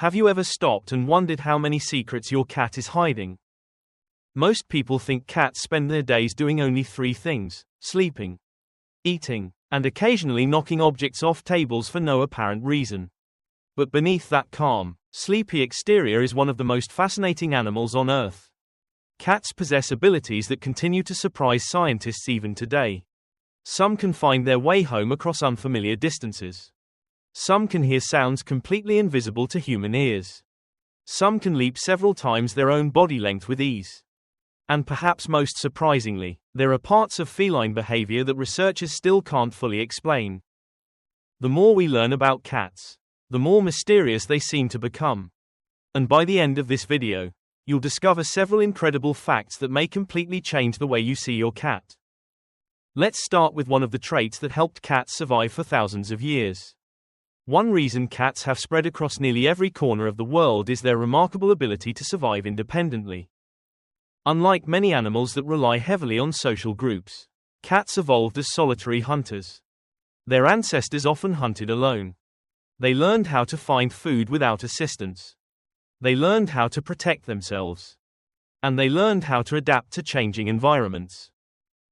Have you ever stopped and wondered how many secrets your cat is hiding? Most people think cats spend their days doing only three things: sleeping, eating, and occasionally knocking objects off tables for no apparent reason. But beneath that calm, sleepy exterior is one of the most fascinating animals on Earth. Cats possess abilities that continue to surprise scientists even today. Some can find their way home across unfamiliar distances. Some can hear sounds completely invisible to human ears. Some can leap several times their own body length with ease. And perhaps most surprisingly, there are parts of feline behavior that researchers still can't fully explain. The more we learn about cats, the more mysterious they seem to become. And by the end of this video, you'll discover several incredible facts that may completely change the way you see your cat. Let's start with one of the traits that helped cats survive for thousands of years. One reason cats have spread across nearly every corner of the world is their remarkable ability to survive independently. Unlike many animals that rely heavily on social groups, cats evolved as solitary hunters. Their ancestors often hunted alone. They learned how to find food without assistance. They learned how to protect themselves. And they learned how to adapt to changing environments.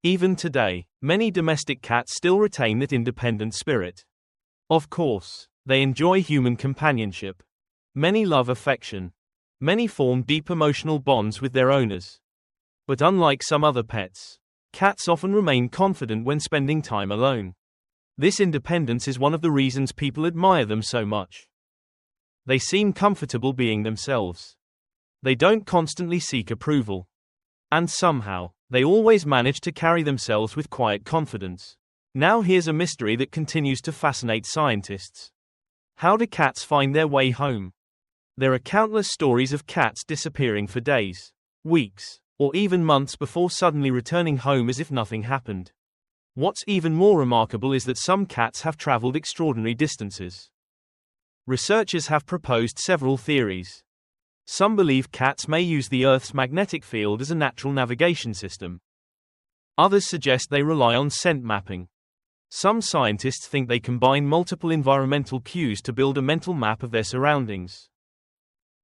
Even today, many domestic cats still retain that independent spirit. Of course, they enjoy human companionship. Many love affection. Many form deep emotional bonds with their owners. But unlike some other pets, cats often remain confident when spending time alone. This independence is one of the reasons people admire them so much. They seem comfortable being themselves. They don't constantly seek approval. And somehow, they always manage to carry themselves with quiet confidence. Now here's a mystery that continues to fascinate scientists. How do cats find their way home? There are countless stories of cats disappearing for days, weeks, or even months before suddenly returning home as if nothing happened. What's even more remarkable is that some cats have traveled extraordinary distances. Researchers have proposed several theories. Some believe cats may use the Earth's magnetic field as a natural navigation system. Others suggest they rely on scent mapping. Some scientists think they combine multiple environmental cues to build a mental map of their surroundings.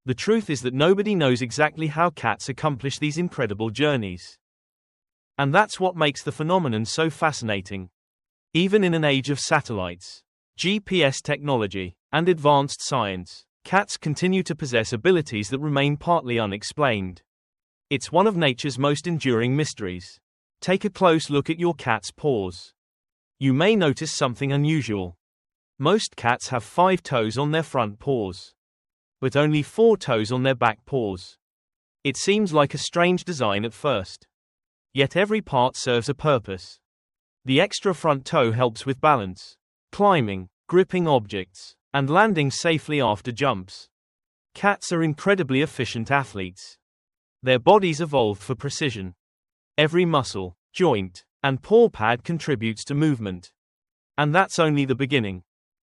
The truth is that nobody knows exactly how cats accomplish these incredible journeys. And that's what makes the phenomenon so fascinating. Even in an age of satellites, GPS technology, and advanced science, cats continue to possess abilities that remain partly unexplained. It's one of nature's most enduring mysteries. Take a close look at your cat's paws. You may notice something unusual. Most cats have 5 toes on their front paws, but only 4 toes on their back paws. It seems like a strange design at first. Yet every part serves a purpose. The extra front toe helps with balance, climbing, gripping objects, and landing safely after jumps. Cats are incredibly efficient athletes. Their bodies evolved for precision. Every muscle, joint, and paw pad contributes to movement. And that's only the beginning.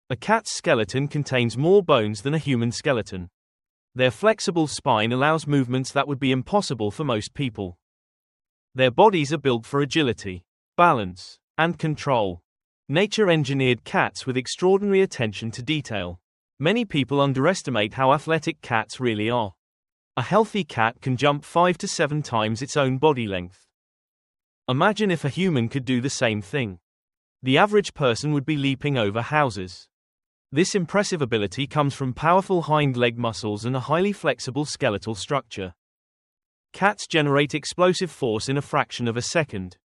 A cat's skeleton contains more bones than a human skeleton. Their flexible spine allows movements that would be impossible for most people. Their bodies are built for agility, balance, and control. Nature engineered cats with extraordinary attention to detail. Many people underestimate how athletic cats really are. A healthy cat can jump 5 to 7 times its own body length. Imagine if a human could do the same thing. The average person would be leaping over houses. This impressive ability comes from powerful hind leg muscles and a highly flexible skeletal structure. Cats generate explosive force in a fraction of a second.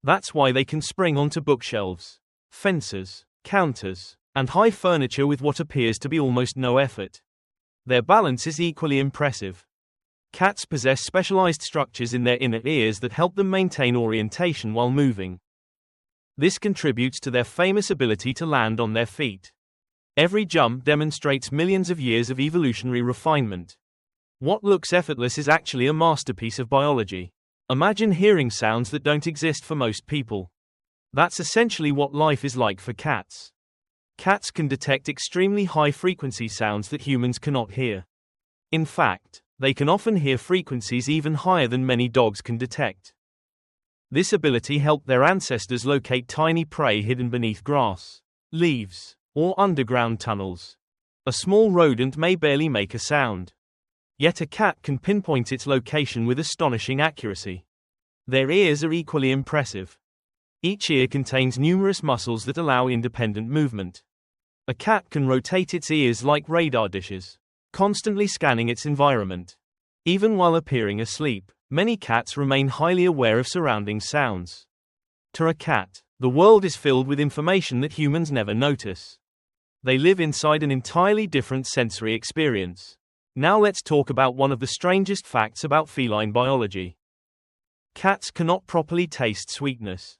That's why they can spring onto bookshelves, fences, counters, and high furniture with what appears to be almost no effort. Their balance is equally impressive. Cats possess specialized structures in their inner ears that help them maintain orientation while moving. This contributes to their famous ability to land on their feet. Every jump demonstrates millions of years of evolutionary refinement. What looks effortless is actually a masterpiece of biology. Imagine hearing sounds that don't exist for most people. That's essentially what life is like for cats. Cats can detect extremely high-frequency sounds that humans cannot hear. In fact, they can often hear frequencies even higher than many dogs can detect. This ability helped their ancestors locate tiny prey hidden beneath grass, leaves, or underground tunnels. A small rodent may barely make a sound. Yet a cat can pinpoint its location with astonishing accuracy. Their ears are equally impressive. Each ear contains numerous muscles that allow independent movement. A cat can rotate its ears like radar dishes, constantly scanning its environment. Even while appearing asleep, many cats remain highly aware of surrounding sounds. To a cat, the world is filled with information that humans never notice. They live inside an entirely different sensory experience. Now let's talk about one of the strangest facts about feline biology. Cats cannot properly taste sweetness.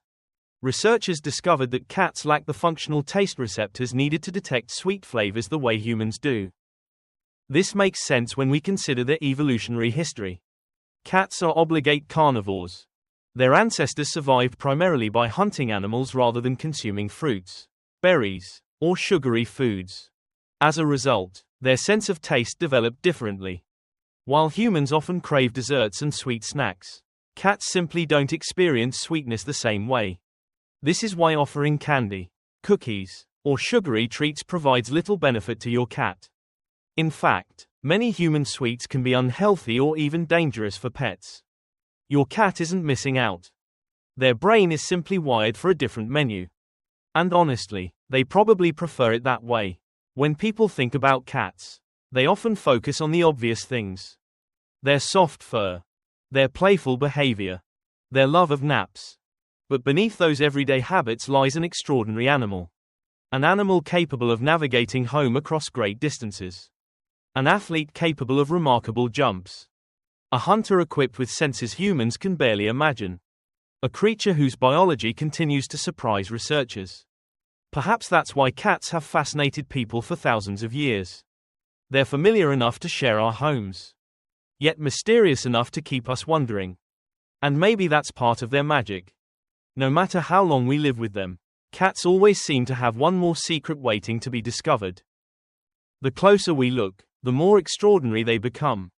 Researchers discovered that cats lack the functional taste receptors needed to detect sweet flavors the way humans do. This makes sense when we consider their evolutionary history. Cats are obligate carnivores. Their ancestors survived primarily by hunting animals rather than consuming fruits, berries, or sugary foods. As a result, their sense of taste developed differently. While humans often crave desserts and sweet snacks, cats simply don't experience sweetness the same way. This is why offering candy, cookies, or sugary treats provides little benefit to your cat. In fact, many human sweets can be unhealthy or even dangerous for pets. Your cat isn't missing out. Their brain is simply wired for a different menu. And honestly, they probably prefer it that way. When people think about cats, they often focus on the obvious things. Their soft fur, their playful behavior, their love of naps. But beneath those everyday habits lies an extraordinary animal. An animal capable of navigating home across great distances. An athlete capable of remarkable jumps. A hunter equipped with senses humans can barely imagine. A creature whose biology continues to surprise researchers. Perhaps that's why cats have fascinated people for thousands of years. They're familiar enough to share our homes, yet mysterious enough to keep us wondering. And maybe that's part of their magic. No matter how long we live with them, cats always seem to have one more secret waiting to be discovered. The closer we look, the more extraordinary they become.